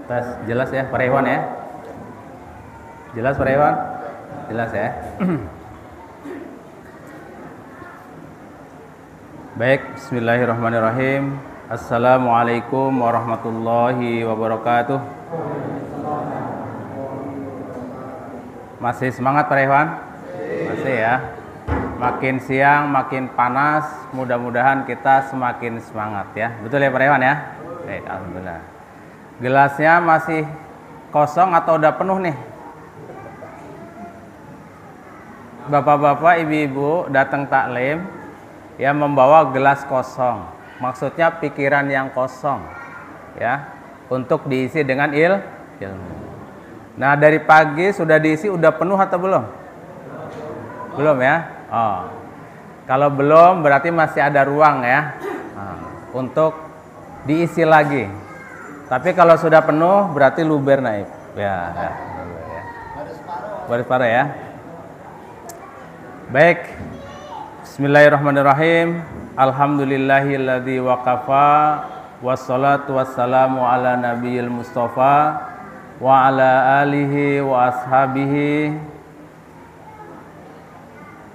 Tes, jelas ya Pak Rewan ya? Jelas Pak Rewan? Jelas ya? Baik, bismillahirrahmanirrahim. Assalamualaikum warahmatullahi wabarakatuh. Masih semangat Pak Rewan? Masih ya? Makin siang makin panas, mudah-mudahan kita semakin semangat ya. Betul ya Pak Rewan ya? Baik, alhamdulillah. Gelasnya masih kosong atau udah penuh nih? Bapak-bapak, ibu-ibu datang taklim ya membawa gelas kosong. Maksudnya pikiran yang kosong ya, untuk diisi dengan ilmu. Nah, dari pagi sudah diisi, udah penuh atau belum? Belum ya? Oh. Kalau belum berarti masih ada ruang ya, untuk diisi lagi. Tapi kalau sudah penuh berarti luber naik. Ya. Baru separuh ya. Baik. Bismillahirrahmanirrahim. Alhamdulillahilladzi waqafa wassalatu wassalamu ala nabiyil mustafa wa ala alihi wa ashabihi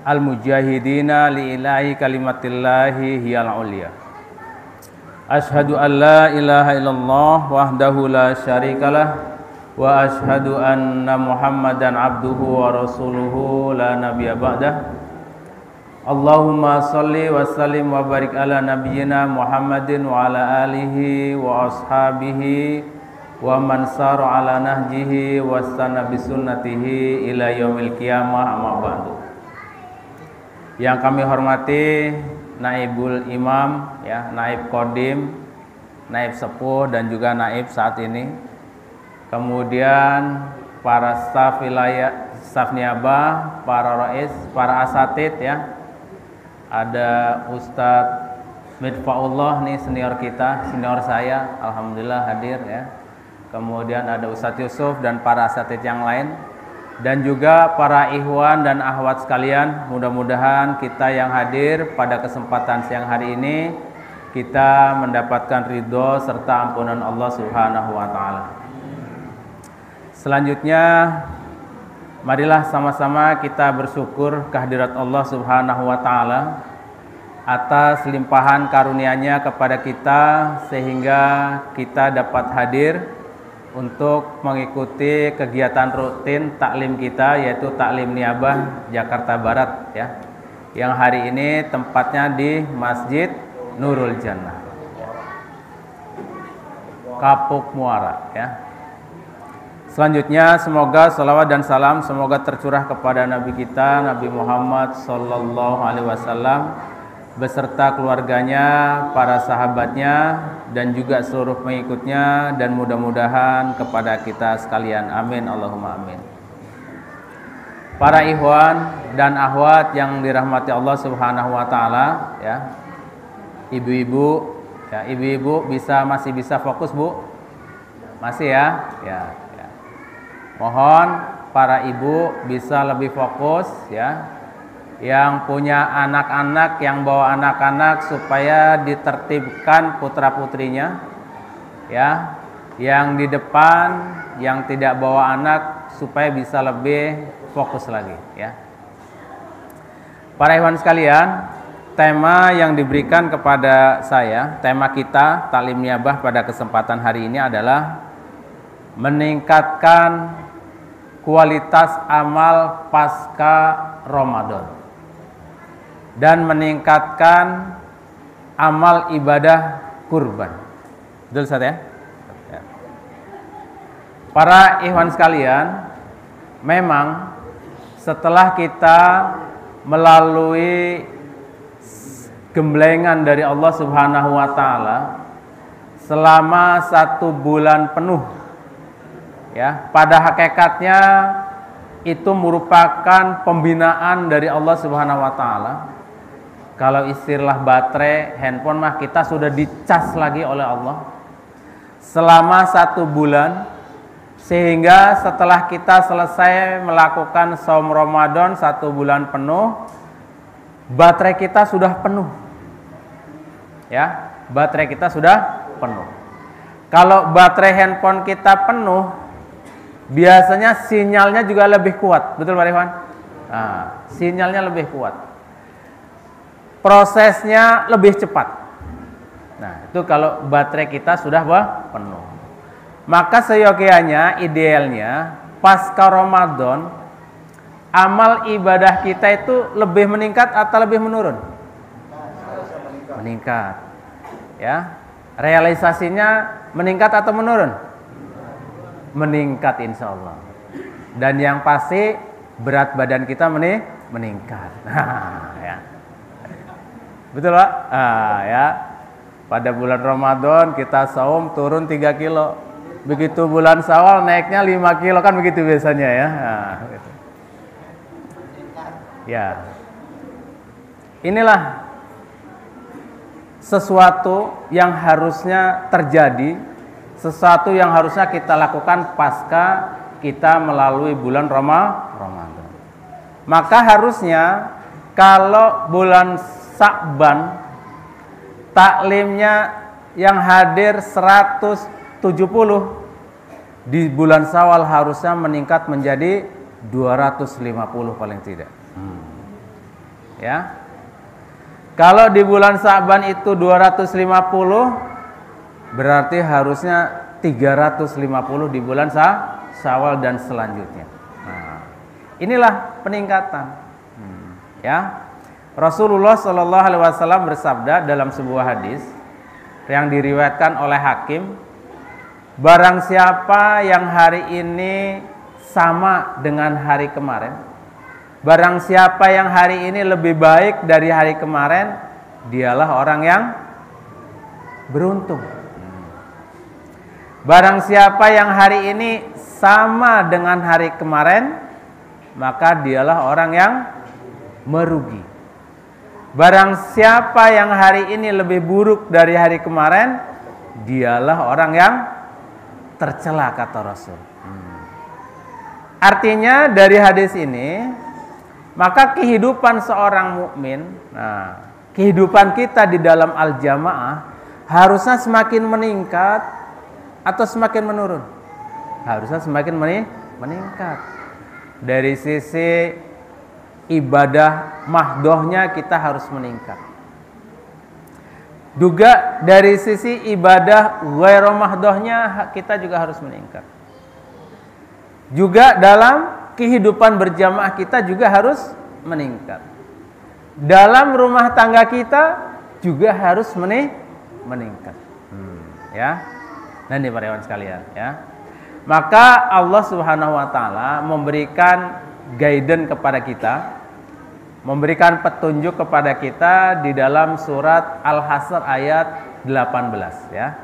al-mujahidina li'ilahi kalimatillahi hiyal ulia. Ashhadu an la ilaha illallah wahdahu la syarikalah wa ashhadu anna Muhammadan abduhu wa rasuluhu la nabiyya ba'dah. Allahumma salli wa sallim wa barik ala nabiyyina Muhammadin wa ala alihi wa ashabihi wa man sara ala nahjihi wa stana bi sunnatihi ila yaumil qiyamah, amma ba'du. Yang kami hormati Naibul Imam ya, Naib Kodim, Naib Sepuh dan juga Naib saat ini. Kemudian para staf wilayah, staf niabah, para rais, para asatid ya. Ada Ustadz Midfaullah nih, senior kita, senior saya, alhamdulillah hadir ya. Kemudian ada Ustadz Yusuf dan para asatid yang lain. Dan juga para ikhwan dan akhwat sekalian, mudah-mudahan kita yang hadir pada kesempatan siang hari ini kita mendapatkan ridho serta ampunan Allah Subhanahu wa taala. Selanjutnya marilah sama-sama kita bersyukur kehadirat Allah Subhanahu wa taala atas limpahan karunia-Nya kepada kita sehingga kita dapat hadir untuk mengikuti kegiatan rutin taklim kita, yaitu taklim niabah Jakarta Barat ya, yang hari ini tempatnya di Masjid Nurul Jannah Kapuk Muara ya. Selanjutnya semoga salawat dan salam semoga tercurah kepada Nabi kita Nabi Muhammad sallallahu alaihi wasallam beserta keluarganya, para sahabatnya, dan juga seluruh pengikutnya, dan mudah-mudahan kepada kita sekalian. Amin, Allahumma amin. Para ikhwan dan akhwat yang dirahmati Allah Subhanahu wa taala ya. Ibu-ibu ya, ibu-ibu masih bisa fokus, Bu? Masih ya? Ya. Mohon para ibu bisa lebih fokus ya. Yang punya anak-anak, yang bawa anak-anak supaya ditertibkan putra-putrinya ya. Yang di depan yang tidak bawa anak supaya bisa lebih fokus lagi ya. Para ikhwan sekalian, tema yang diberikan kepada saya, tema kita taklim niabah pada kesempatan hari ini adalah meningkatkan kualitas amal pasca Ramadan dan meningkatkan amal ibadah kurban. Betul Ustaz ya? Para ikhwan sekalian, memang setelah kita melalui gemblengan dari Allah Subhanahu wa taala selama 1 bulan penuh ya, pada hakikatnya itu merupakan pembinaan dari Allah Subhanahu wa taala. Kalau istilah baterai handphone mah kita sudah dicas lagi oleh Allah selama 1 bulan, sehingga setelah kita selesai melakukan saum Ramadan 1 bulan penuh, baterai kita sudah penuh ya, baterai kita sudah penuh. Kalau baterai handphone kita penuh, biasanya sinyalnya juga lebih kuat, betul Pak Iwan? Nah, sinyalnya lebih kuat, prosesnya lebih cepat. Nah, itu kalau baterai kita sudah penuh. Maka seyogianya, idealnya pasca Ramadan, amal ibadah kita itu lebih meningkat atau lebih menurun? Meningkat. Ya, realisasinya meningkat atau menurun? Meningkat insya Allah. Dan yang pasti berat badan kita meningkat. Ya. Betul Pak? Ya. Pada bulan Ramadan kita saum turun 3 kilo. Begitu bulan Syawal naiknya 5 kilo, kan begitu biasanya ya. Gitu. Ya. Inilah sesuatu yang harusnya terjadi, sesuatu yang harusnya kita lakukan pasca kita melalui bulan Ramadan. Maka harusnya kalau bulan Sya'ban taklimnya yang hadir 170, di bulan Syawal harusnya meningkat menjadi 250 paling tidak. Ya. Kalau di bulan Sya'ban itu 250, berarti harusnya 350 di bulan Syawal dan selanjutnya. Nah, inilah peningkatan. Ya, Rasulullah Shallallahu Alaihi Wasallam bersabda dalam sebuah hadis yang diriwayatkan oleh Hakim, barang siapa yang hari ini sama dengan hari kemarin, barang siapa yang hari ini lebih baik dari hari kemarin, dialah orang yang beruntung. Barang siapa yang hari ini sama dengan hari kemarin, maka dialah orang yang merugi. Barang siapa yang hari ini lebih buruk dari hari kemarin, dialah orang yang tercela, kata Rasul. Artinya dari hadis ini, maka kehidupan seorang mukmin, kehidupan kita di dalam al-jamaah harusnya semakin meningkat atau semakin menurun? Harusnya semakin meningkat. Dari sisi ibadah mahdohnya kita harus meningkat. Juga dari sisi ibadah ghairu mahdohnya kita juga harus meningkat. Juga dalam kehidupan berjamaah kita juga harus meningkat. Dalam rumah tangga kita juga harus meningkat. Ya. Dan para ikhwan sekalian, ya. Maka Allah Subhanahu wa taala memberikan guidance kepada kita, memberikan petunjuk kepada kita di dalam surat Al-Hasr ayat 18, ya.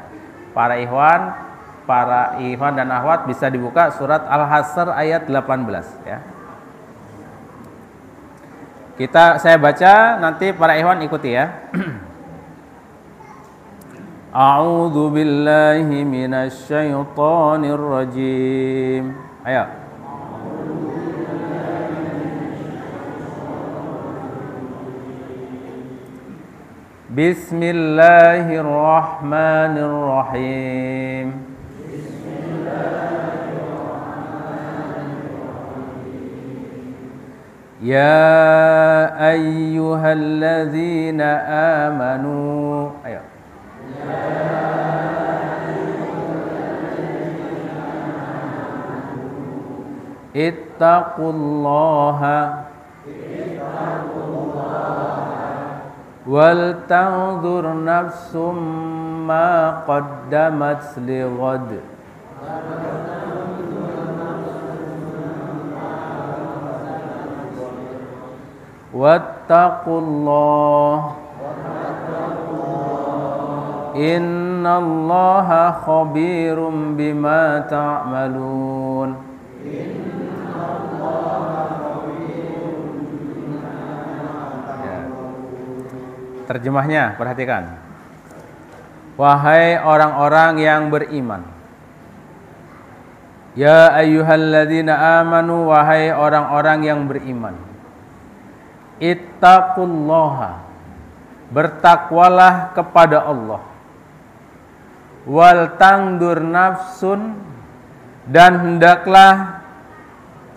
Para ikhwan dan akhwat bisa dibuka surat Al-Hasr ayat 18, ya. Saya baca, nanti para ikhwan ikuti ya. A'udzu billahi minasy syaithanir rajim. Ayo. Bismillahirrahmanirrahim. Ya ayyuhalladzina amanu. Ayo. Ittaqullaha wal tanzur nafsum ma qaddamat lighad. Wattaqullaha innallaha khabirum bima ta'malun. Terjemahnya, perhatikan. Wahai orang-orang yang beriman. Ya ayyuhalladzina amanu, wahai orang-orang yang beriman. Ittaqullaha, bertakwalah kepada Allah. wal tangdur nafsun, dan hendaklah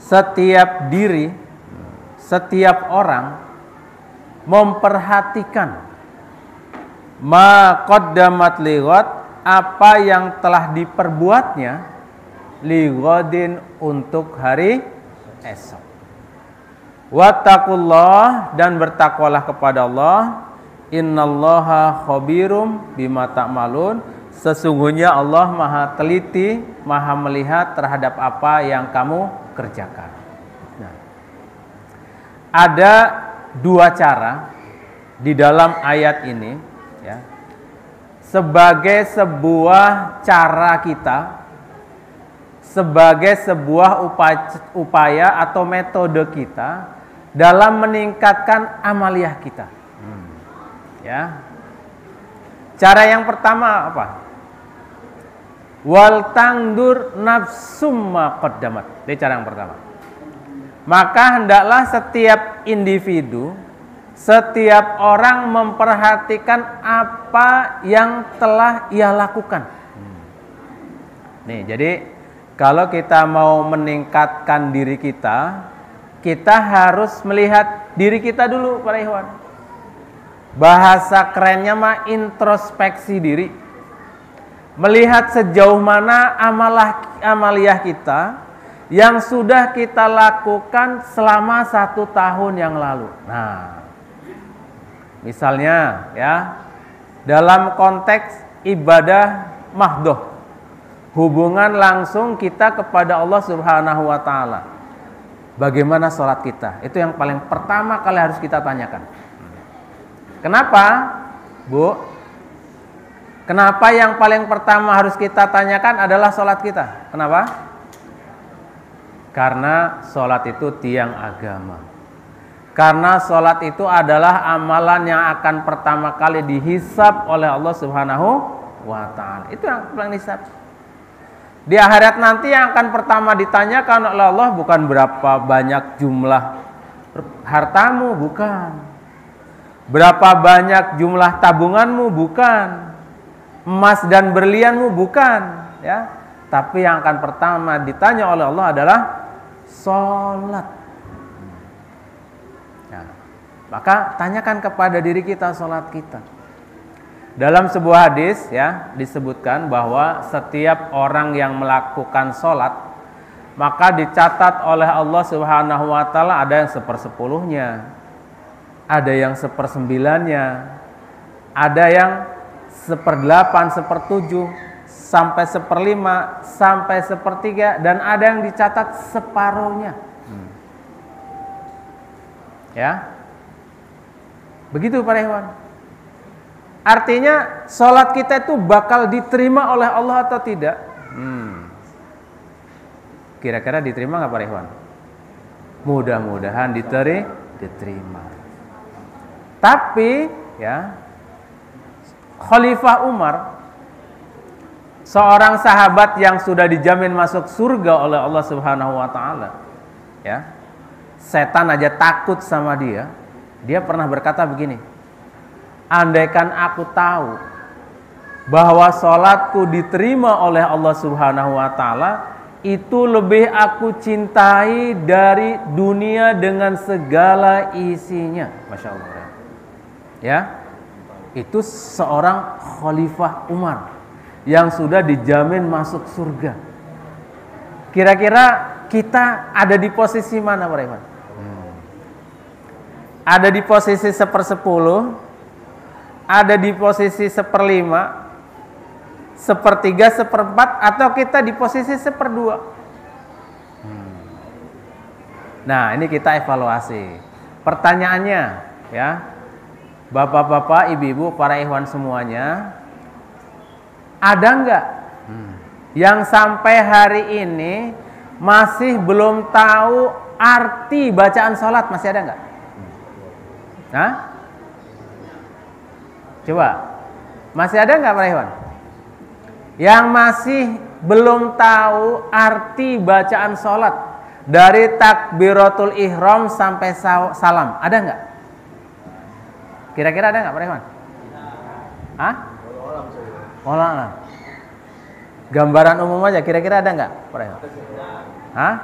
setiap diri, setiap orang memperhatikan ma qaddamat lighad, apa yang telah diperbuatnya lighadin, untuk hari esok. Wattaqullah, dan bertakwalah kepada Allah. Innallaha khabirum bima ta'malun, sesungguhnya Allah maha teliti, maha melihat terhadap apa yang kamu kerjakan. Nah, ada dua cara di dalam ayat ini, ya, sebagai sebuah cara kita, sebagai sebuah upaya atau metode kita dalam meningkatkan amaliyah kita. Ya. Cara yang pertama apa? Wal tangdur nafsum ma qaddamat. Ini cara yang pertama. Maka hendaklah setiap individu, setiap orang memperhatikan apa yang telah ia lakukan. Nih, jadi kalau kita mau meningkatkan diri kita, kita harus melihat diri kita dulu, para ikhwan. Bahasa kerennya mah introspeksi diri. Melihat sejauh mana amaliyah kita yang sudah kita lakukan selama 1 tahun yang lalu. Nah, misalnya ya, dalam konteks ibadah mahdoh, hubungan langsung kita kepada Allah Subhanahu wa Ta'ala. Bagaimana sholat kita? Itu yang paling pertama kali harus kita tanyakan. Kenapa, Bu? Kenapa yang paling pertama harus kita tanyakan adalah sholat kita? Kenapa? Karena sholat itu tiang agama. Karena sholat itu adalah amalan yang akan pertama kali dihisab oleh Allah Subhanahu wa Ta'ala. Itu yang paling dihisab. Di akhirat nanti yang akan pertama ditanyakan oleh Allah bukan berapa banyak jumlah hartamu, bukan. Berapa banyak jumlah tabunganmu, bukan. Emas dan berlianmu, bukan. Ya. Tapi yang akan pertama ditanya oleh Allah adalah sholat. Ya. Maka tanyakan kepada diri kita sholat kita. Dalam sebuah hadis ya disebutkan bahwa setiap orang yang melakukan sholat maka dicatat oleh Allah Subhanahu wa Ta'ala ada yang 1/10-nya, ada yang 1/9-nya, ada yang 1/8, 1/7, sampai 1/5, sampai 1/3, dan ada yang dicatat separuhnya. Ya, begitu para ikhwan. Artinya sholat kita itu bakal diterima oleh Allah atau tidak? Kira-kira diterima nggak Pak Ikhwan? Mudah-mudahan diterima. Tapi ya, Khalifah Umar, seorang sahabat yang sudah dijamin masuk surga oleh Allah Subhanahu wa Ta'ala, ya, setan aja takut sama dia. Dia pernah berkata begini, andaikan aku tahu bahwa sholatku diterima oleh Allah Subhanahu wa Ta'ala, itu lebih aku cintai dari dunia dengan segala isinya. Masya Allah. Ya, itu seorang Khalifah Umar yang sudah dijamin masuk surga. Kira-kira kita ada di posisi mana, Pak Iman? Ada di posisi 1/10, ada di posisi 1/5, 1/3, 1/4, atau kita di posisi 1/2. Nah, ini kita evaluasi. Pertanyaannya, ya, bapak-bapak, ibu-ibu, para ikhwan semuanya, ada enggak yang sampai hari ini masih belum tahu arti bacaan sholat? Masih ada enggak? Hah? Coba, masih ada enggak para ikhwan yang masih belum tahu arti bacaan sholat dari takbiratul ihram sampai salam? Ada enggak? Kira-kira ada enggak para ikhwan? Hah? Wallah. Gambaran umum aja, kira-kira ada nggak? Hah?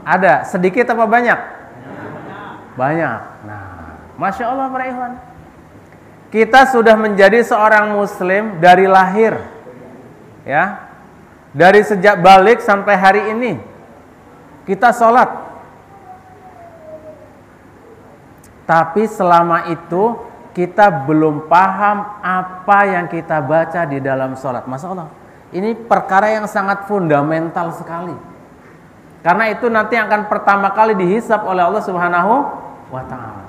Ada, sedikit apa banyak? Banyak. Nah, Masya Allah para ikhwan. Kita sudah menjadi seorang muslim dari lahir. Ya. Dari sejak balik sampai hari ini. Kita sholat. Tapi selama itu kita belum paham apa yang kita baca di dalam sholat. Masya Allah. Ini perkara yang sangat fundamental sekali. Karena itu nanti akan pertama kali dihisab oleh Allah Subhanahu wa Ta'ala.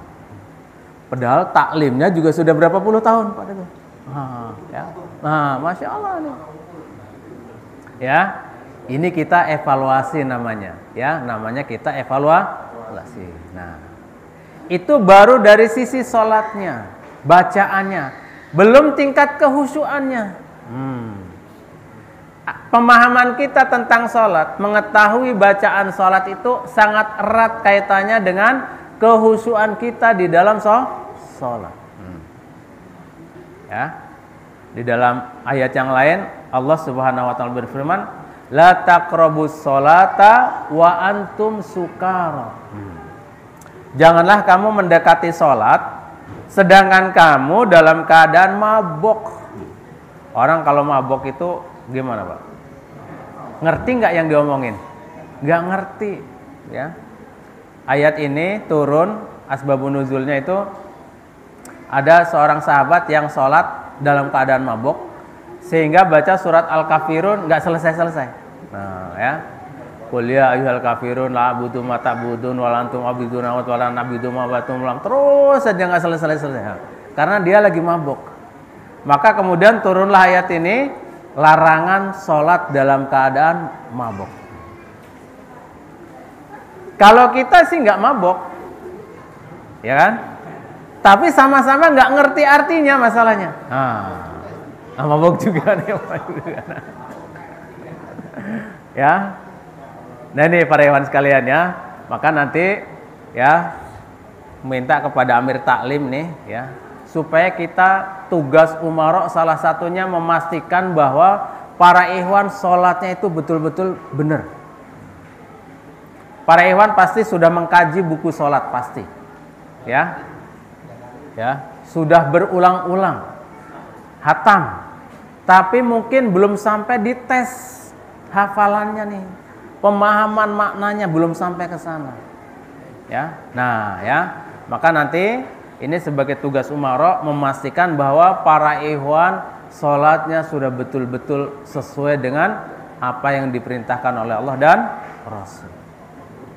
Padahal taklimnya juga sudah berapa puluh tahun Pak Teguh. Ya. Nah, Masya Allah nih. Ya, ini kita evaluasi namanya. Ya, namanya kita evaluasi. Nah, itu baru dari sisi sholatnya, bacaannya, belum tingkat kehusuannya. Pemahaman kita tentang sholat, mengetahui bacaan sholat itu sangat erat kaitannya dengan kehusuan kita di dalam sholat. Ya, di dalam ayat yang lain Allah Subhanahu wa Ta'ala berfirman, la taqrabus sholata wa antum sukara. Janganlah kamu mendekati sholat sedangkan kamu dalam keadaan mabok. Orang kalau mabok itu gimana Pak? Ngerti nggak yang diomongin? Nggak ngerti, ya. Ayat ini turun, asbabun nuzulnya itu ada seorang sahabat yang sholat dalam keadaan mabok, sehingga baca surat Al-Kafirun nggak selesai-selesai. Nah, ya. Qul ya ayyuhal kafirun la a'budu ma ta'budun wa la antum a'buduna wa la na'budu ma ta'budun. Terus saja nggak selesai-selesai. Karena dia lagi mabok. Maka kemudian turunlah ayat ini, larangan sholat dalam keadaan mabok. Kalau kita sih nggak mabok, ya kan? Tapi sama-sama nggak ngerti artinya masalahnya. Mabok juga nih, ya. Nah ini para ikhwan sekalian ya, maka nanti ya minta kepada Amir Taklim nih ya, supaya kita tugas umarok salah satunya memastikan bahwa para ikhwan sholatnya itu betul-betul benar. Para ikhwan pasti sudah mengkaji buku sholat pasti, ya, sudah berulang-ulang, hatam, tapi mungkin belum sampai dites hafalannya nih, pemahaman maknanya belum sampai ke sana, ya. Nah, ya, maka nanti ini sebagai tugas umarok memastikan bahwa para ikhwan sholatnya sudah betul-betul sesuai dengan apa yang diperintahkan oleh Allah dan Rasul.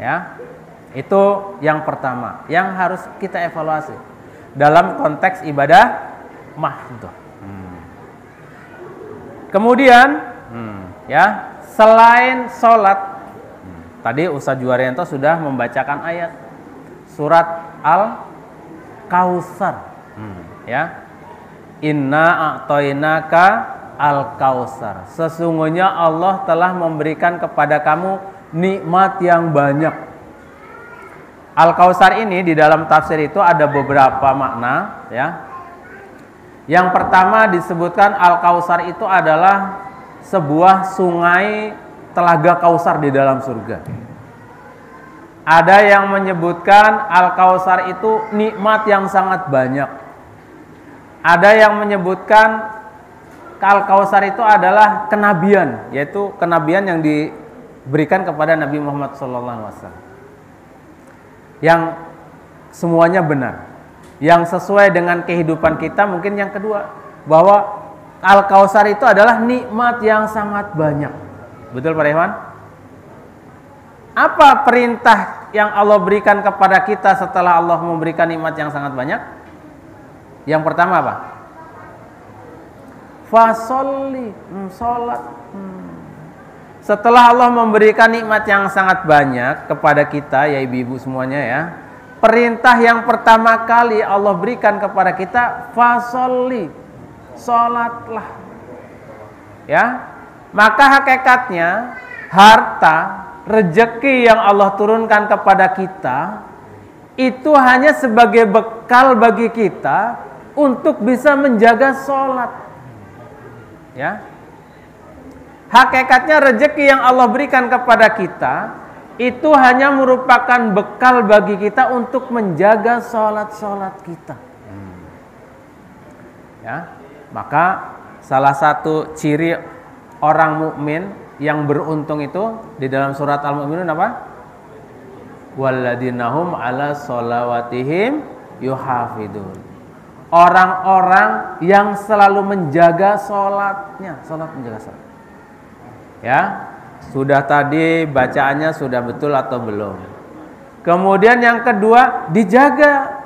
Ya, itu yang pertama yang harus kita evaluasi dalam konteks ibadah mahdhah. Kemudian, ya, selain sholat, tadi Ustaz Juwaryanto sudah membacakan ayat surat Al-Kautsar, ya, inna a'tainaka al-kautsar. Sesungguhnya Allah telah memberikan kepada kamu nikmat yang banyak. Al-Kautsar ini di dalam tafsir itu ada beberapa makna, ya. Yang pertama disebutkan Al-Kautsar itu adalah sebuah sungai telaga Kautsar di dalam surga. Ada yang menyebutkan Al-Kautsar itu nikmat yang sangat banyak. Ada yang menyebutkan Al-Kautsar itu adalah kenabian, yaitu kenabian yang diberikan kepada Nabi Muhammad SAW. Yang semuanya benar, yang sesuai dengan kehidupan kita. Mungkin yang kedua, bahwa Al-Kautsar itu adalah nikmat yang sangat banyak. Betul Pak Ikhwan? Apa perintah yang Allah berikan kepada kita setelah Allah memberikan nikmat yang sangat banyak? Yang pertama apa? Fasholli, sholat. Setelah Allah memberikan nikmat yang sangat banyak kepada kita, ya ibu-ibu semuanya ya, perintah yang pertama kali Allah berikan kepada kita, fasholli, sholatlah. Ya, maka hakikatnya harta, rezeki yang Allah turunkan kepada kita itu hanya sebagai bekal bagi kita untuk bisa menjaga sholat. Ya, Hakikatnya rezeki yang Allah berikan kepada kita itu hanya merupakan bekal bagi kita untuk menjaga sholat-sholat kita. Ya, maka salah satu ciri orang mukmin yang beruntung itu di dalam surat Al-Mu'minun apa? Walladzinahum 'ala sholawatihim yuhafidun. Orang-orang yang selalu menjaga sholatnya, menjaga sholat. Ya, sudah tadi bacaannya sudah betul atau belum? Kemudian yang kedua, dijaga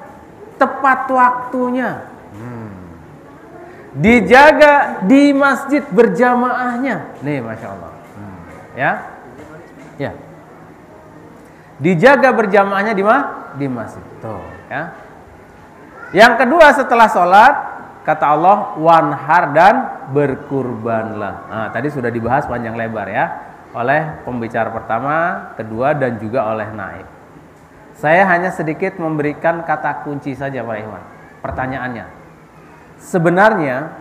tepat waktunya. Dijaga di masjid berjamaahnya. Nih, Masya Allah. Ya, ya. Dijaga berjamaahnya di masjid. Tuh, ya. Yang kedua setelah sholat, kata Allah, wanhar dan berkurbanlah. Nah, tadi sudah dibahas panjang lebar ya, oleh pembicara pertama, kedua, dan juga oleh naib. Saya hanya sedikit memberikan kata kunci saja Pak Ikhwan. Pertanyaannya, sebenarnya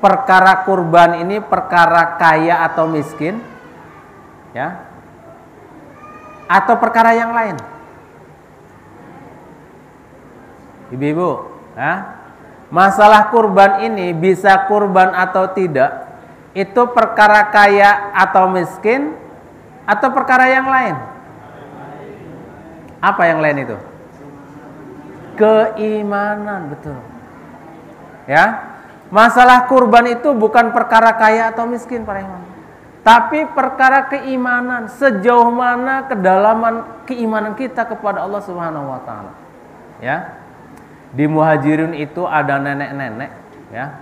perkara kurban ini perkara kaya atau miskin? Ya? Atau perkara yang lain? Ibu-ibu, ya? Masalah kurban ini bisa kurban atau tidak, itu perkara kaya atau miskin, atau perkara yang lain? Apa yang lain itu? Keimanan, betul. Ya, masalah kurban itu bukan perkara kaya atau miskin, Pak Iman, tapi perkara keimanan. Sejauh mana kedalaman keimanan kita kepada Allah Subhanahu Wa Taala. Ya, di Muhajirin itu ada nenek-nenek, ya,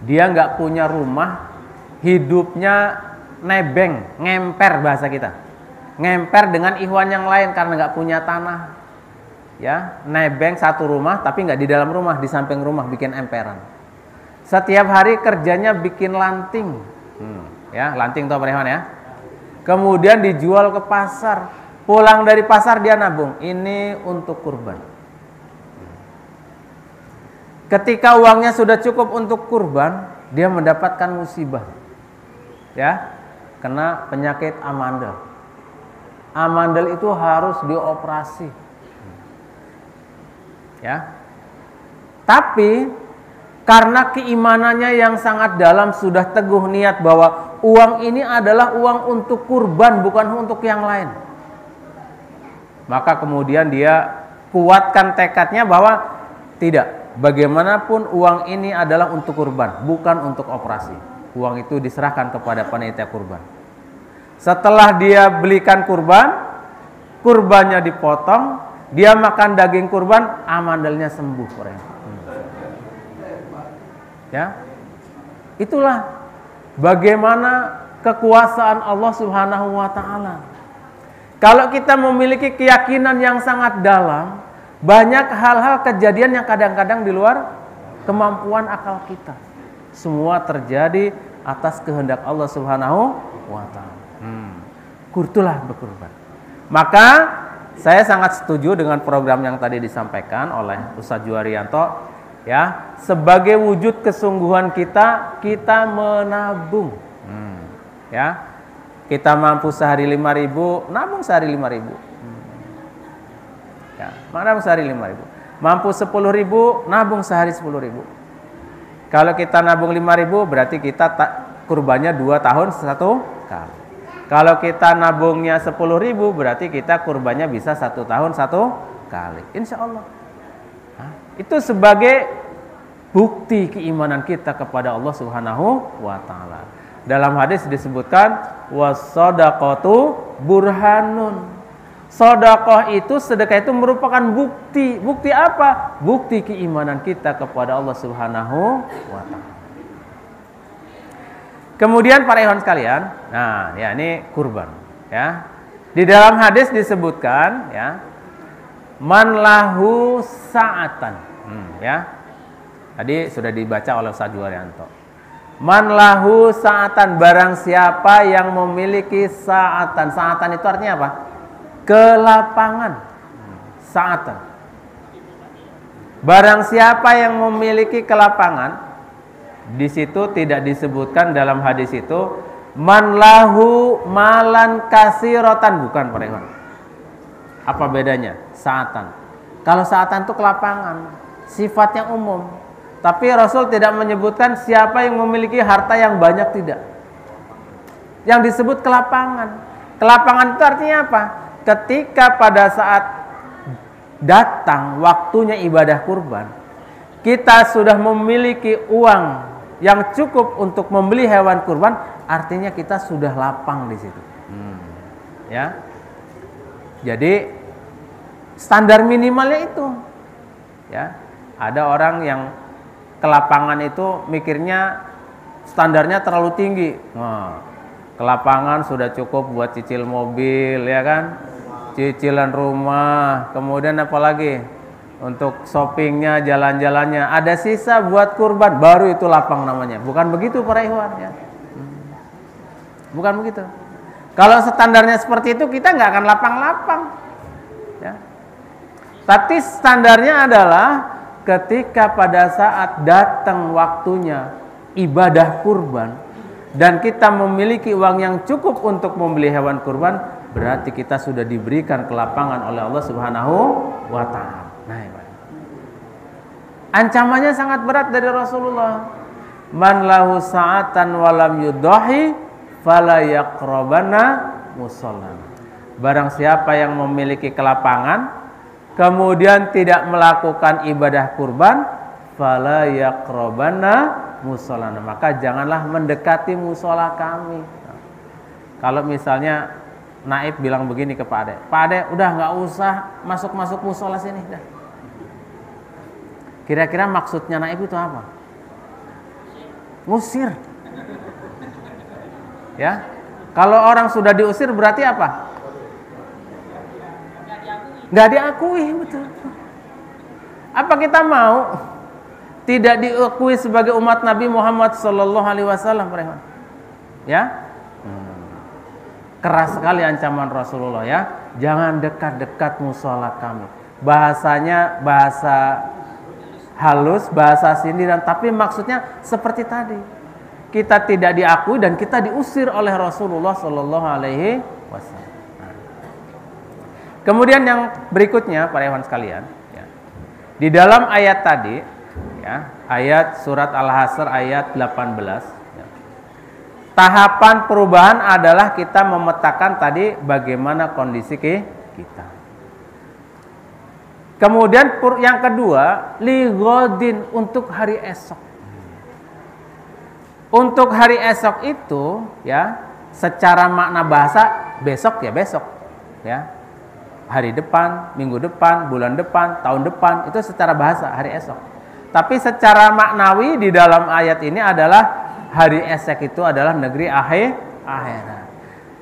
dia nggak punya rumah, hidupnya nebeng, ngemper bahasa kita, ngemper dengan ikhwan yang lain karena nggak punya tanah. Ya, nebeng satu rumah tapi nggak di dalam rumah, di samping rumah bikin emperan. Setiap hari kerjanya bikin lanting, ya, lanting tau Pak ya. Kemudian dijual ke pasar, pulang dari pasar dia nabung, ini untuk kurban. Ketika uangnya sudah cukup untuk kurban, dia mendapatkan musibah, ya, kena penyakit amandel. Amandel itu harus dioperasi. Ya. Tapi karena keimanannya yang sangat dalam, sudah teguh niat bahwa uang ini adalah uang untuk kurban, bukan untuk yang lain. Maka kemudian dia kuatkan tekadnya bahwa tidak, bagaimanapun uang ini adalah untuk kurban, bukan untuk operasi. Uang itu diserahkan kepada panitia kurban. Setelah dia belikan kurban, kurbannya dipotong, dia makan daging kurban, amandelnya sembuh. Ya, itulah bagaimana kekuasaan Allah Subhanahu Wa Taala. Kalau kita memiliki keyakinan yang sangat dalam, banyak hal-hal kejadian yang kadang-kadang di luar kemampuan akal kita. Semua terjadi atas kehendak Allah Subhanahu Wa Taala. Itulah berkurban. Maka saya sangat setuju dengan program yang tadi disampaikan oleh Ustadz Juwarianto, ya, sebagai wujud kesungguhan kita menabung. Ya, kita mampu sehari 5.000, nabung sehari 5.000. Ya, nabung sehari 5.000. Mampu 10.000, nabung sehari 10.000. Kalau kita nabung 5.000, berarti kita kurbannya 2 tahun 1 kali. Kalau kita nabungnya 10.000, berarti kita kurbannya bisa 1 tahun 1 kali. Insya Allah. Itu sebagai bukti keimanan kita kepada Allah Subhanahu Wa Taala. Dalam hadis disebutkan was-shadaqatu burhanun. Sedekah itu, sedekah itu merupakan bukti. Bukti apa? Bukti keimanan kita kepada Allah Subhanahu Wa Taala. Kemudian para ikhwan sekalian, nah ya ini kurban, ya. Di dalam hadis disebutkan, ya, man lahu sa'atan, ya. Tadi sudah dibaca oleh Ustaz Juwarianto. Man lahu sa'atan, barang siapa yang memiliki sa'atan. Sa'atan itu artinya apa? Kelapangan. Sa'atan. Barang siapa yang memiliki kelapangan, di situ tidak disebutkan dalam hadis itu Man lahu malan kasirotan, bukan para ikhwan. Apa bedanya? Sa'atan. Kalau sa'atan itu kelapangan, sifatnya umum. Tapi Rasul tidak menyebutkan siapa yang memiliki harta yang banyak, tidak. Yang disebut kelapangan. Kelapangan itu artinya apa? Ketika pada saat datang waktunya ibadah kurban, kita sudah memiliki uang yang cukup untuk membeli hewan kurban, artinya kita sudah lapang di situ. Ya. Jadi standar minimalnya itu. Ya. Ada orang yang kelapangan itu mikirnya standarnya terlalu tinggi. Kelapangan sudah cukup buat cicil mobil, ya kan? Cicilan rumah, kemudian apa lagi? Untuk shoppingnya, jalan-jalannya, ada sisa buat kurban, baru itu lapang namanya. Bukan begitu para ikhwan, ya. Bukan begitu. Kalau standarnya seperti itu, kita nggak akan lapang-lapang, ya. Tapi standarnya adalah ketika pada saat datang waktunya ibadah kurban dan kita memiliki uang yang cukup untuk membeli hewan kurban, berarti kita sudah diberikan kelapangan oleh Allah Subhanahu wa Ta'ala. Nah, ancamannya sangat berat dari Rasulullah. Man lahu sa'atan walam yudahi fala yaqrabanna musallana. Barang siapa yang memiliki kelapangan kemudian tidak melakukan ibadah kurban, fala yaqrabanna musallana, maka janganlah mendekati musola kami. Kalau misalnya Naib bilang begini ke Pak Ade, Pak Ade udah nggak usah masuk musola sini dah. Kira-kira maksudnya Naib itu apa? Ngusir. Ya, kalau orang sudah diusir berarti apa? Nggak diakui, betul. Apa kita mau tidak diakui sebagai umat Nabi Muhammad Sallallahu Alaihi Wasallam? Ya, keras sekali ancaman Rasulullah, ya. Jangan dekat-dekat musola kami. Bahasanya bahasa halus, bahasa sindiran, tapi maksudnya seperti tadi. Kita tidak diakui dan kita diusir oleh Rasulullah Sallallahu Alaihi Wasallam. Kemudian yang berikutnya, para ikhwan sekalian, ya, di dalam ayat tadi, ya, ayat surat Al-Hasr ayat 18, ya, tahapan perubahan adalah kita memetakan tadi bagaimana kondisi kita. Kemudian yang kedua, li ghodin, untuk hari esok. Untuk hari esok itu, ya, secara makna bahasa besok, ya besok, ya. Hari depan, minggu depan, bulan depan, tahun depan, itu secara bahasa hari esok. Tapi secara maknawi di dalam ayat ini adalah hari esok itu adalah negeri akhirat.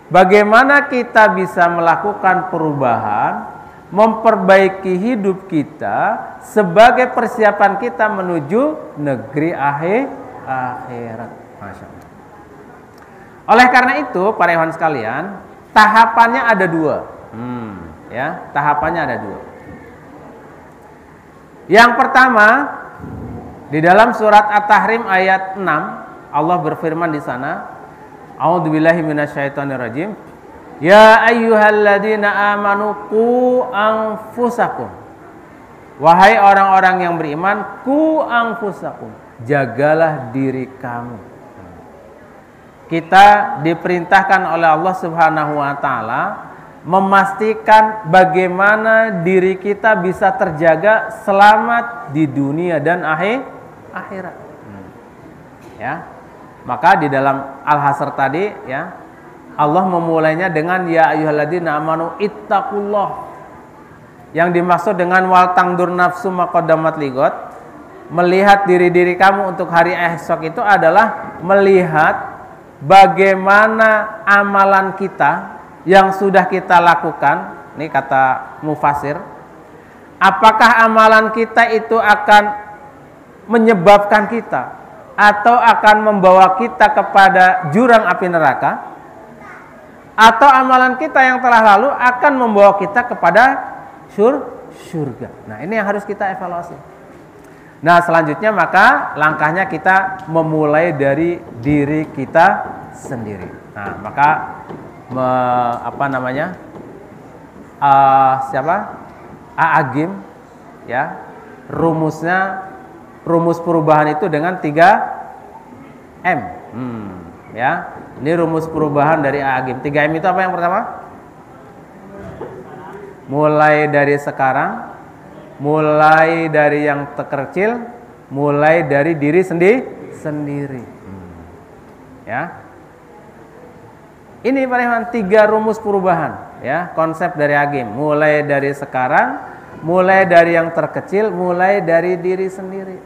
Bagaimana kita bisa melakukan perubahan, memperbaiki hidup kita sebagai persiapan kita menuju negeri akhirat. Masya Allah. Oleh karena itu, para ikhwan sekalian, tahapannya ada dua. Ya, tahapannya ada dua. Yang pertama, di dalam surat At-Tahrim ayat 6, Allah berfirman di sana, A'udzubillahi minasyaitonirrajim. Ya ayyuhalladzina amanu qu anfusakum. Wahai orang-orang yang beriman, qu anfusakum, jagalah diri kamu. Kita diperintahkan oleh Allah Subhanahu wa Ta'ala memastikan bagaimana diri kita bisa terjaga selamat di dunia dan akhirat. Ya. Maka di dalam Al-Hasr tadi, ya, Allah memulainya dengan ya ayyuhalladzina amanu ittaqullah. Yang dimaksud dengan wal tangdur nafsu ma qaddamat ligot, melihat diri-diri kamu untuk hari esok itu adalah melihat bagaimana amalan kita yang sudah kita lakukan. Ini kata mufasir, apakah amalan kita itu akan menyebabkan kita atau akan membawa kita kepada jurang api neraka, atau amalan kita yang telah lalu akan membawa kita kepada surga. Nah, ini yang harus kita evaluasi. Nah, selanjutnya maka langkahnya kita memulai dari diri kita sendiri. Nah, maka Agim ya, rumus perubahan itu dengan 3M. Ya, ini rumus perubahan dari Agim. 3M itu apa yang pertama? Mulai dari sekarang, mulai dari yang terkecil, mulai dari diri sendiri. Ya. Ini Pak Ikhwan 3 rumus perubahan, ya, konsep dari Agim. Mulai dari sekarang, mulai dari yang terkecil, mulai dari diri sendiri.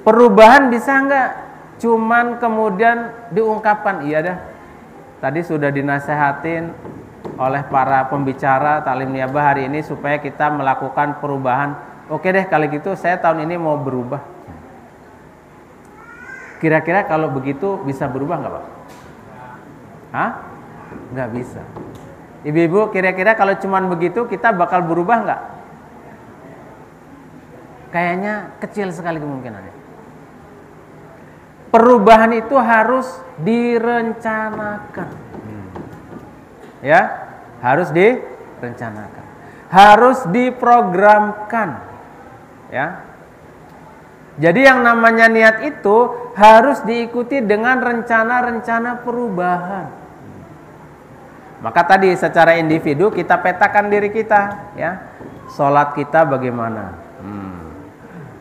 Perubahan bisa enggak cuman kemudian diungkapkan? Iya dah. Tadi sudah dinasehatin oleh para pembicara taklim niabah hari ini supaya kita melakukan perubahan. Oke deh, kalau gitu saya tahun ini mau berubah. Kira-kira kalau begitu bisa berubah nggak Pak? Hah? Nggak bisa. Ibu-ibu, kira-kira kalau cuman begitu kita bakal berubah nggak? Kayaknya kecil sekali kemungkinannya. Perubahan itu harus direncanakan. Ya, harus direncanakan. Harus diprogramkan. Ya. Jadi yang namanya niat itu harus diikuti dengan rencana-rencana perubahan. Maka tadi secara individu kita petakan diri kita, ya. Sholat kita bagaimana?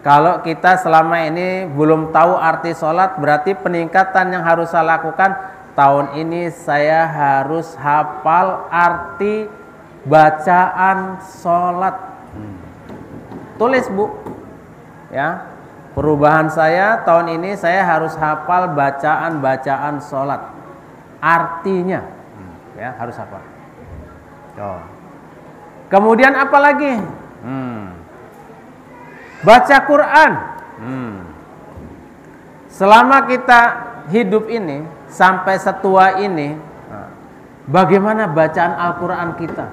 Kalau kita selama ini belum tahu arti sholat, berarti peningkatan yang harus saya lakukan tahun ini saya harus hafal arti bacaan sholat. Tulis Bu, ya. Perubahan saya tahun ini saya harus hafal bacaan sholat. Artinya, ya, harus hafal. Kemudian apa lagi? Baca Quran. Selama kita hidup ini sampai setua ini, bagaimana bacaan Al-Quran kita?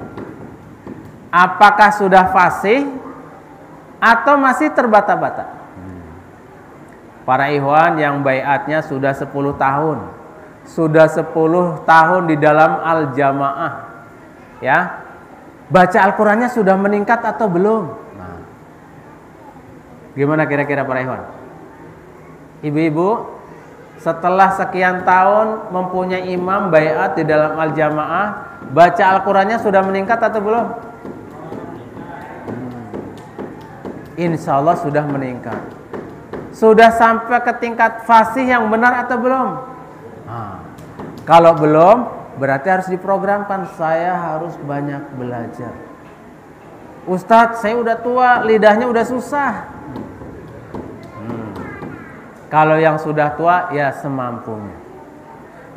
Apakah sudah fasih atau masih terbata-bata? Para ikhwan yang baiatnya sudah 10 tahun, sudah 10 tahun di dalam al-jamaah, ya, baca Al-Qurannya sudah meningkat atau belum? Nah, gimana kira-kira para ikhwan? Ibu-ibu, setelah sekian tahun mempunyai imam baiat di dalam al-jamaah, baca Al-Qurannya sudah meningkat atau belum? Insya Allah sudah meningkat. Sudah sampai ke tingkat fasih yang benar atau belum? Kalau belum, berarti harus diprogramkan. Saya harus banyak belajar. Ustadz, saya udah tua, lidahnya udah susah. Kalau yang sudah tua, ya semampunya.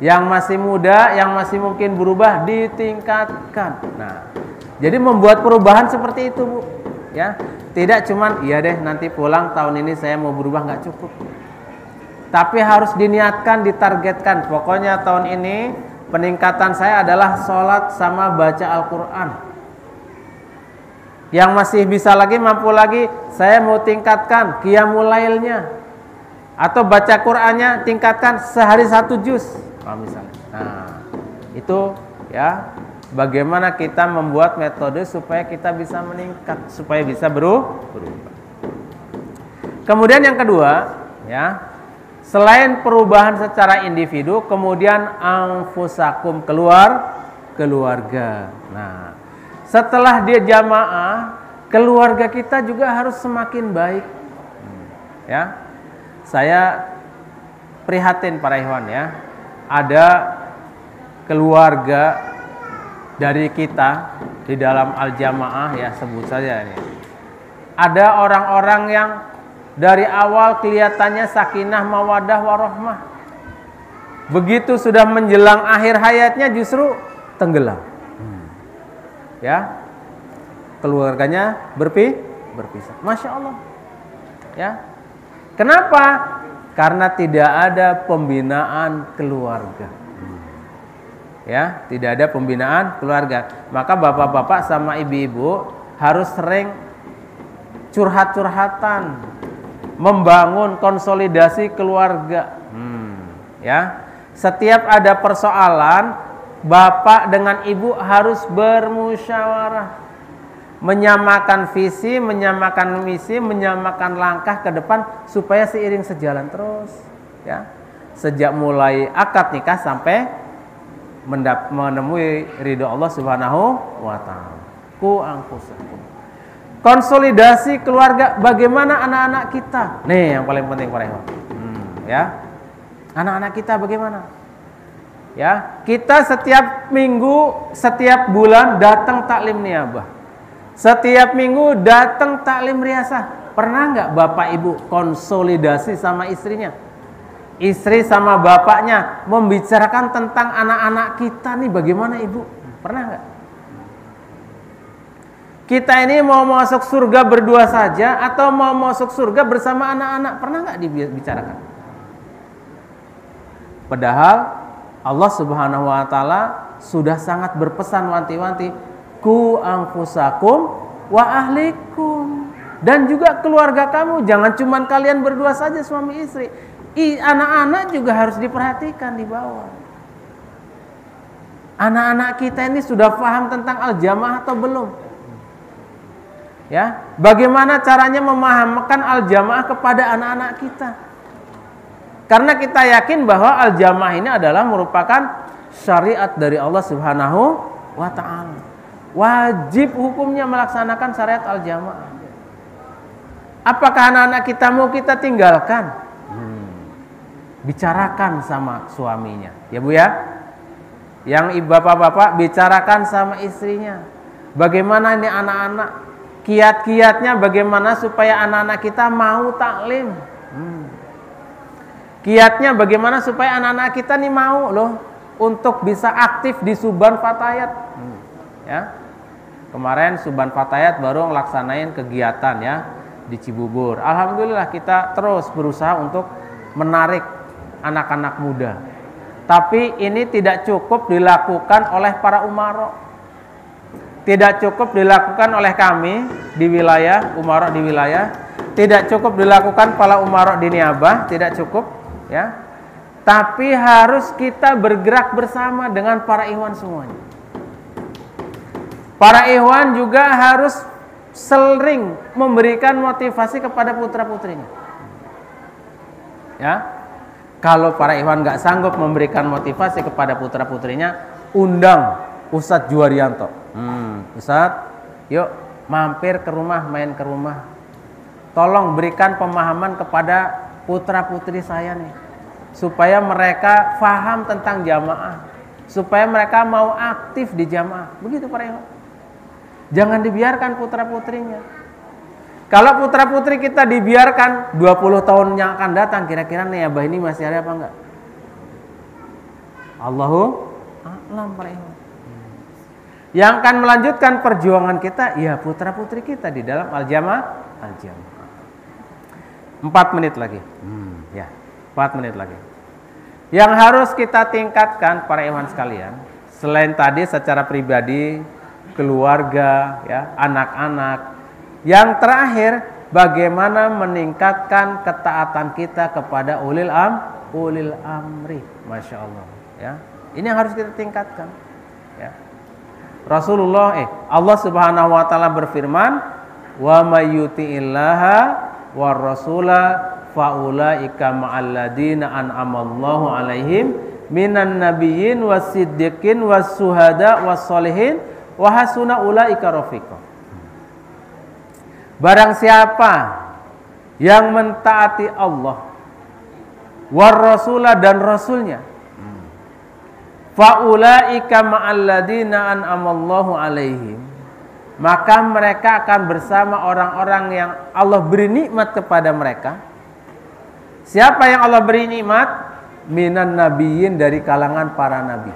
Yang masih muda, yang masih mungkin berubah, ditingkatkan. Nah, jadi membuat perubahan seperti itu, Bu. Ya, tidak cuman iya deh nanti pulang tahun ini saya mau berubah, nggak cukup. Tapi harus diniatkan, ditargetkan. Pokoknya tahun ini peningkatan saya adalah sholat sama baca Al-Quran. Yang masih bisa lagi, mampu lagi, saya mau tingkatkan qiyamul lailnya. Atau baca Qurannya tingkatkan sehari 1 juz. Misalnya. Nah, itu ya. Bagaimana kita membuat metode supaya kita bisa meningkat, supaya bisa berubah. Kemudian yang kedua, ya, selain perubahan secara individu, kemudian anfusakum, keluarga. Nah, setelah dia jamaah, keluarga kita juga harus semakin baik. Ya, saya prihatin para ikhwan, ya, ada keluarga dari kita di dalam al-jamaah, ya, sebut saja ini. Ada orang-orang yang dari awal kelihatannya sakinah, mawadah, warahmah. Begitu sudah menjelang akhir hayatnya justru tenggelam. Ya. Keluarganya berpisah. Masya Allah. Ya. Kenapa? Karena tidak ada pembinaan keluarga. Ya, tidak ada pembinaan keluarga. Maka bapak-bapak sama ibu-ibu harus sering curhat-curhatan, membangun konsolidasi keluarga. Ya, Setiap ada persoalan, bapak dengan ibu harus bermusyawarah, menyamakan visi, menyamakan misi, menyamakan langkah ke depan supaya seiring sejalan terus, ya. Sejak mulai akad nikah sampai menemui ridho Allah Subhanahu wa taala. Ku anfusakum. Konsolidasi keluarga, bagaimana anak-anak kita? Nih yang paling penting para ikhwan. Ya. Anak-anak kita bagaimana? Ya, kita setiap minggu, setiap bulan datang taklim niabah. Setiap minggu datang taklim riasah. Pernah nggak bapak ibu konsolidasi sama istrinya? Istri sama bapaknya membicarakan tentang anak-anak kita nih, bagaimana ibu? Pernah nggak? Kita ini mau masuk surga berdua saja atau mau masuk surga bersama anak-anak? Pernah nggak dibicarakan? Padahal Allah Subhanahu wa taala sudah sangat berpesan wanti-wanti, ku anfusakum wa ahlikum, dan juga keluarga kamu, jangan cuma kalian berdua saja suami istri. Anak-anak juga harus diperhatikan di bawah. Anak-anak kita ini sudah paham tentang al-jamaah atau belum? Ya, bagaimana caranya memahamkan al-jamaah kepada anak-anak kita? Karena kita yakin bahwa al-jamaah ini adalah merupakan syariat dari Allah Subhanahu wa taala. Wajib hukumnya melaksanakan syariat al-jamaah. Apakah anak-anak kita mau kita tinggalkan? Bicarakan sama suaminya, ya Bu ya. Yang bapak-bapak bicarakan sama istrinya. Bagaimana ini anak-anak, kiat-kiatnya bagaimana supaya anak-anak kita mau taklim. Kiatnya bagaimana supaya anak-anak kita nih mau loh untuk bisa aktif di Suban Fatayat. Ya. Kemarin Suban Fatayat baru ngelaksanain kegiatan ya di Cibubur. Alhamdulillah kita terus berusaha untuk menarik anak-anak muda. Tapi ini tidak cukup dilakukan oleh para umaro. Tidak cukup dilakukan oleh kami di wilayah, umaro di wilayah. Tidak cukup dilakukan para umaro di niabah, tidak cukup ya. Tapi harus kita bergerak bersama dengan para ikhwan semuanya. Para ikhwan juga harus sering memberikan motivasi kepada putra-putrinya. Ya. Kalau para ikhwan nggak sanggup memberikan motivasi kepada putra-putrinya, undang Ustadz Juwarianto. Ustadz, yuk mampir ke rumah, main ke rumah. Tolong berikan pemahaman kepada putra-putri saya nih, supaya mereka paham tentang jamaah, supaya mereka mau aktif di jamaah. Begitu para ikhwan. Jangan dibiarkan putra-putrinya. Kalau putra-putri kita dibiarkan 20 tahun yang akan datang, kira-kira niabah ini masih ada apa enggak? Allahu a'lam para ikhwan. Yang akan melanjutkan perjuangan kita, ya putra-putri kita di dalam al-jamaah. 4 menit lagi. Ya, 4 menit lagi. Yang harus kita tingkatkan para ikhwan sekalian, selain tadi secara pribadi, keluarga, ya, anak-anak. Yang terakhir, bagaimana meningkatkan ketaatan kita kepada ulil amri. Masya Allah. Ya, ini yang harus kita tingkatkan. Ya. Allah Subhanahu Wa Taala berfirman, wa may yuti'illaha war rasula faulaika ma'alladina an'amallahu alaihim minan nabiyyin wasiddiqin wassuhada wassolihin wa hasuna ulaika rafiqa. Barang siapa yang mentaati Allah war rasulah dan rasulnya, faulaika ma'alladina an'amallahu alaihim, maka mereka akan bersama orang-orang yang Allah beri nikmat kepada mereka. Siapa yang Allah beri nikmat? Minan nabiyyin, dari kalangan para nabi.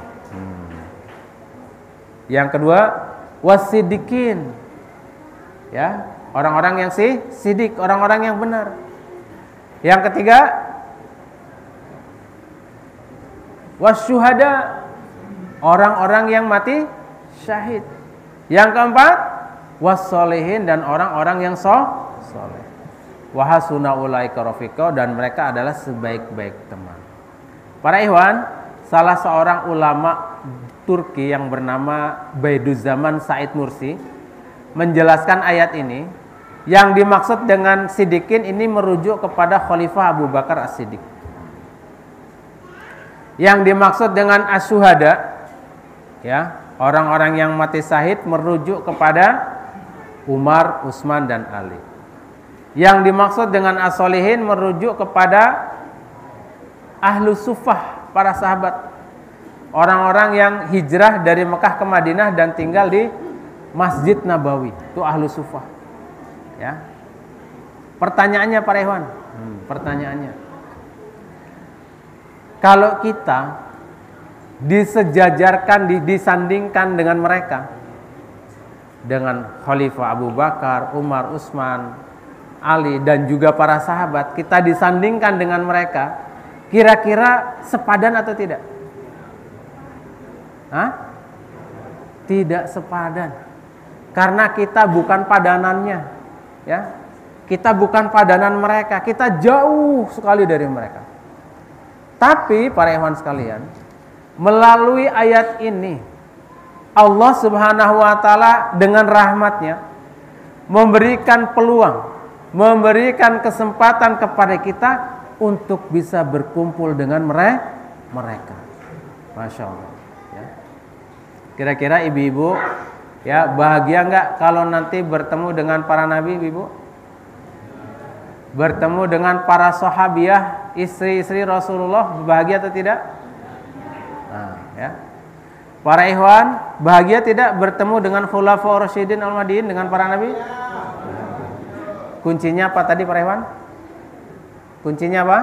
Yang kedua, wasidikin, ya, orang-orang yang sidik, orang-orang yang benar. Yang ketiga, wasyuhada, orang-orang yang mati syahid. Yang keempat, wassolihin, dan orang-orang yang soleh. Wahasuna ulaika rafiqa, dan mereka adalah sebaik-baik teman. Para ikhwan, salah seorang ulama Turki yang bernama Bediüzzaman Said Nursi menjelaskan ayat ini. Yang dimaksud dengan Siddiqin ini merujuk kepada Khalifah Abu Bakar As-Siddiq. Yang dimaksud dengan Asyuhada, ya, orang-orang yang mati syahid merujuk kepada Umar, Utsman dan Ali. Yang dimaksud dengan as-solihin merujuk kepada ahlu sufah, para sahabat. Orang-orang yang hijrah dari Mekah ke Madinah dan tinggal di Masjid Nabawi. Itu ahlu sufah. Ya. Pertanyaannya Pak Rewan, pertanyaannya. Kalau kita disejajarkan, disandingkan dengan mereka, dengan Khalifah Abu Bakar, Umar, Utsman, Ali dan juga para sahabat, kita disandingkan dengan mereka, kira-kira sepadan atau tidak? Tidak sepadan. Karena kita bukan padanannya. Ya, kita bukan padanan mereka, kita jauh sekali dari mereka. Tapi para ikhwan sekalian, melalui ayat ini Allah Subhanahu wa taala dengan rahmatnya memberikan peluang, memberikan kesempatan kepada kita untuk bisa berkumpul dengan mereka. Masya Allah. Ya. Kira-kira ibu-ibu, ya, bahagia enggak kalau nanti bertemu dengan para nabi, Ibu? Bertemu dengan para sahabiah, istri-istri Rasulullah, bahagia atau tidak? Nah, ya. Para ikhwan, bahagia tidak bertemu dengan Khulafaur Rasyidin Al-Mahdiyyin, dengan para nabi? Kuncinya apa tadi para ikhwan? Kuncinya apa?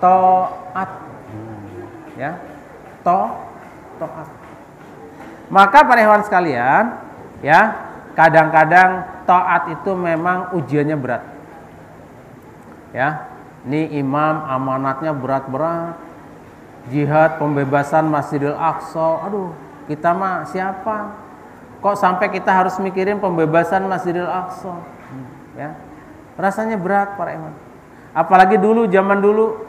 Taat. Ya. Taat. Maka para ikhwan sekalian, ya, kadang-kadang taat itu memang ujiannya berat. Ya, ini imam amanatnya berat-berat. Jihad pembebasan Masjidil Aqsa. Aduh, kita mah siapa? Kok sampai kita harus mikirin pembebasan Masjidil Aqsa? Ya. Rasanya berat para ikhwan. Apalagi dulu, zaman dulu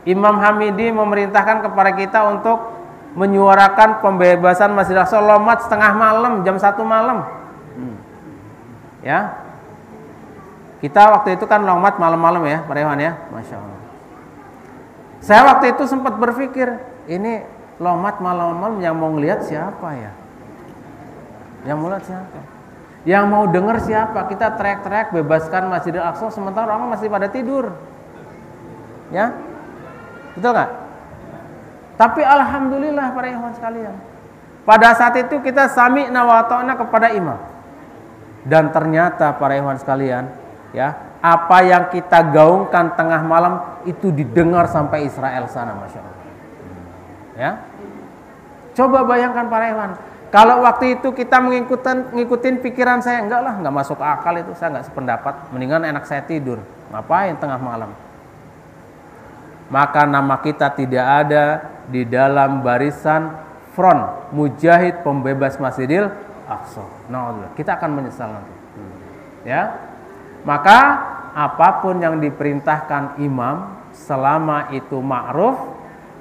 Imam Hamidi memerintahkan kepada kita untuk menyuarakan pembebasan Masjidil Aqsa lomat setengah malam, jam 1 malam. Ya. Kita waktu itu kan lomat malam-malam ya, Pak Rewan ya. Masya Allah. Saya waktu itu sempat berpikir, ini lomat malam-malam yang mau ngelihat siapa ya? Yang mau lihat siapa? Yang mau dengar siapa? Kita teriak-teriak bebaskan Masjidil Aqsa sementara orang masih pada tidur. Ya. Betul nggak? Tapi alhamdulillah para ikhwan sekalian, pada saat itu kita sami'na wa ta'na kepada imam. Dan ternyata para ikhwan sekalian, ya, apa yang kita gaungkan tengah malam itu didengar sampai Israel sana, Masya Allah. Ya. Coba bayangkan para ikhwan, kalau waktu itu kita ngikutin pikiran saya, enggak masuk akal itu, saya enggak sependapat, mendingan enak saya tidur. Ngapain tengah malam? Maka nama kita tidak ada di dalam barisan front mujahid pembebas Masjidil Aqsa. Nah, kita akan menyesal nanti. Ya. Maka apapun yang diperintahkan imam selama itu ma'ruf,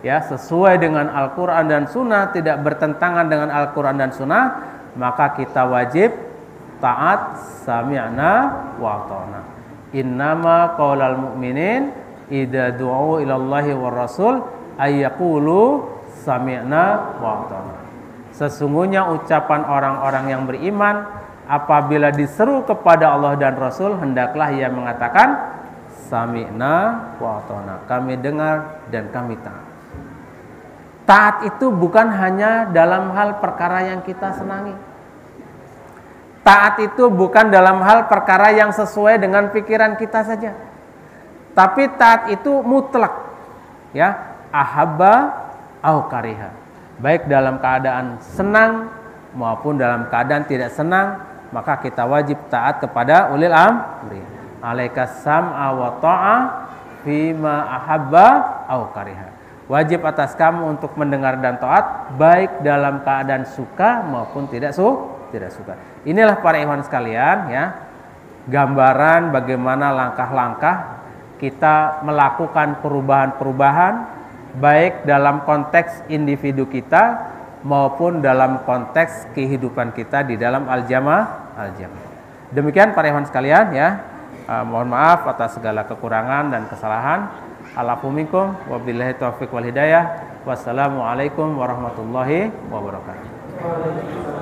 ya, sesuai dengan Al-Qur'an dan Sunnah, tidak bertentangan dengan Al-Qur'an dan Sunnah, maka kita wajib taat, sami'na wa ata'na. Innama qaulal mu'minin idza du'u ilallahi war rasul ayyaqulu sami'na wa ata'na. Sesungguhnya ucapan orang-orang yang beriman apabila diseru kepada Allah dan Rasul, hendaklah ia mengatakan sami'na wa ata'na, kami dengar dan kami taat. Taat itu bukan hanya dalam hal perkara yang kita senangi. Taat itu bukan dalam hal perkara yang sesuai dengan pikiran kita saja. Tapi taat itu mutlak, ya, ahabba au kariha. Baik dalam keadaan senang maupun dalam keadaan tidak senang, maka kita wajib taat kepada ulil amri. Alaikas sam'a wa ta'a fima ahabba au kariha. Wajib atas kamu untuk mendengar dan taat baik dalam keadaan suka maupun tidak suka. Inilah para ikhwan sekalian, ya, gambaran bagaimana langkah-langkah kita melakukan perubahan-perubahan baik dalam konteks individu kita maupun dalam konteks kehidupan kita di dalam al-jamaah. Demikian para ikhwan sekalian ya. Mohon maaf atas segala kekurangan dan kesalahan. Alafu minkum wabillahi taufiq wal hidayah. Wassalamualaikum warahmatullahi wabarakatuh.